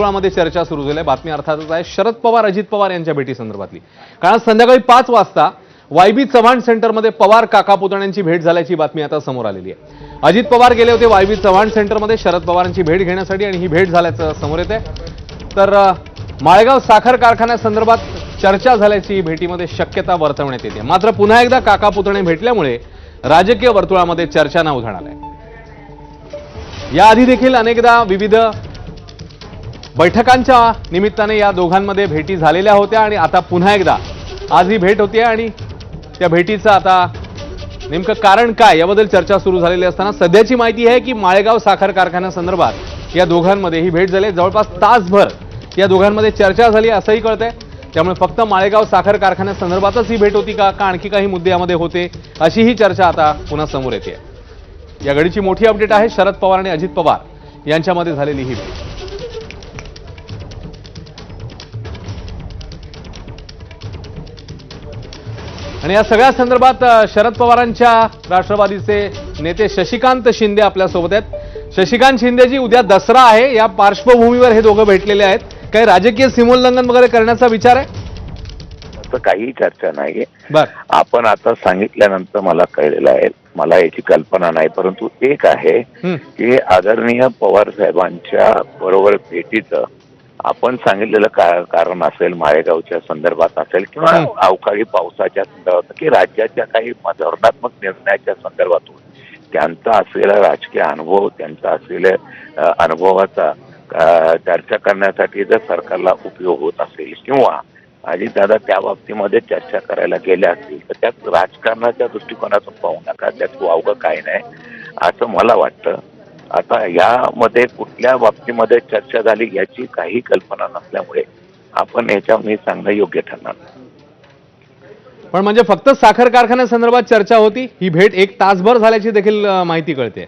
मध्ये चर्चा सुरू झाली आहे। बातमी अर्थातच आहे शरद पवार अजित पवार यांच्या भेटी संदर्भातली। कारण संध्याकाळी 5 वाजता वायबी चव्हाण सेंटरमध्ये पवार काका पुतण्यांची भेट झाल्याची बातमी आता समोर आलेली आहे। अजित पवार गेले होते वायबी चव्हाण सेंटरमध्ये शरद पवारांची भेट घेण्यासाठी आणि ही भेट झाल्याचं समोर येते। तर माळेगाव साखर कारखान्यासंदर्भात चर्चा झाल्याची भेटीमध्ये शक्यता वर्तवण्यात येते। मात्र पुन्हा एकदा काका पुतणे भेटल्यामुळे राजकीय वर्तुळामध्ये चर्चांना उधाण आलंय। याआधी देखील अनेकदा विविध बैठकांच्या निमित्ताने या दोघांमध्ये भेटी झालेल्या होत्या आणि आता पुन्हा एकदा आज ही भेट होती आणि त्या भेटीचं आता नेमकं कारण काय याबद्दल चर्चा सुरू झालेली असताना सध्याची माहिती आहे की माळेगाव साखर कारखान्यासंदर्भात या दोघांमध्ये ही भेट झाली। जवळपास तासभर या दोघांमध्ये चर्चा झाली असंही कळतंय। त्यामुळे फक्त माळेगाव साखर कारखान्यासंदर्भातच ही भेट होती का आणखी काही मुद्दे यामध्ये होते अशी ही चर्चा आता पुन्हा समोर येते। या घडीची मोठी अपडेट आहे शरद पवार आणि अजित पवार यांच्यामध्ये झालेली ही भेट। आणि या सगळ्या संदर्भात शरद पवारांच्या राष्ट्रवादीचे नेते शशिकांत शिंदे आपल्यासोबत आहेत। शशिकांत शिंदेजी, उद्या दसरा आहे, या पार्श्वभूमीवर हे दोघं भेटलेले आहेत। काही राजकीय सीमोल्लंघन वगैरे करण्याचा विचार आहे? असं काही चर्चा नाहीये। बरं, आपण आता सांगितल्यानंतर मला कळलेलं आहे, मला याची कल्पना नाही, परंतु एक आहे की आदरणीय पवार साहेबांच्या बरोबर भेटीचं आपण सांगितलेलं कारण असेल, माळेगावच्या संदर्भात असेल किंवा अवकाळी पावसाच्या संदर्भात की राज्याच्या काही धोरणात्मक निर्णयाच्या संदर्भातून त्यांचा असलेला राजकीय अनुभव, त्यांचा असलेल्या अनुभवाचा चर्चा करण्यासाठी जर सरकारला उपयोग होत असेल किंवा अजितदादा त्या बाबतीमध्ये चर्चा करायला गेले असतील तर त्यात राजकारणाच्या दृष्टिकोनातून पाहू नका, त्यात वावगं काही नाही असं मला वाटतं। आता यामध्ये कुठल्या बाबतीमध्ये चर्चा झाली याची काही कल्पना नसल्यामुळे आपण याच्यावर सांगणं योग्य ठरणार नाही। पण म्हणजे फक्त साखर कारखान्यासंदर्भात चर्चा होती, ही भेट 1 तासभर झाल्याची देखील माहिती कळते।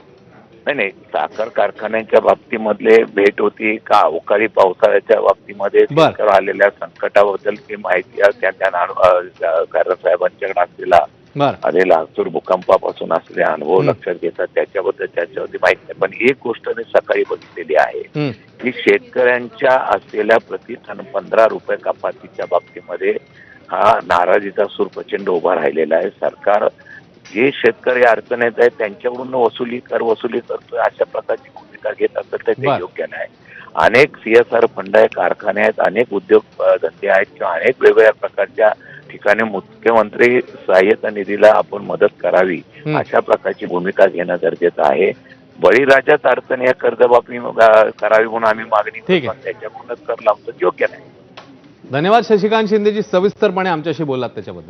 नाही, साखर कारखान्याच्या बाबतीमधले भेट होती का अवकाळी पावसाळ्याच्या बाबतीमध्ये आलेल्या संकटाबद्दल ती माहिती त्या साहेबांच्याकडे असलेला आणि लातूर भूकंपापासून असलेले अनुभव लक्षात घेतात त्याच्याबद्दल त्याच्यावरती माहिती नाही। पण एक गोष्ट मी सकाळी बघितलेली आहे की शेतकऱ्यांच्या असलेल्या प्रतिटन 15 रुपये कपातीच्या बाबतीमध्ये हा नाराजीचा सूर प्रचंड उभा राहिलेला आहे। सरकार जे शेतकरी अडचणीत आहेत त्यांच्याकडून वसुली करतोय अशा प्रकारची भूमिका घेत असेल तर ते योग्य नाही। अनेक CSR फंड आहे, कारखाने आहेत, अनेक उद्योग धंदे आहेत किंवा अनेक वेगवेगळ्या प्रकारच्या ठिकाणी मुख्यमंत्री सहाय्यता निधीला आपण मदत करावी अशा प्रकारची भूमिका घेणं गरजेचं आहे। बळीराजाच अडचणी या कर्जमाफी करावी म्हणून आम्ही मागणी करतो, त्याच्याकडूनच कर लावतो योग्य नाही। धन्यवाद शशिकांत शिंदेजी, सविस्तरपणे आमच्याशी बोललात त्याच्याबद्दल।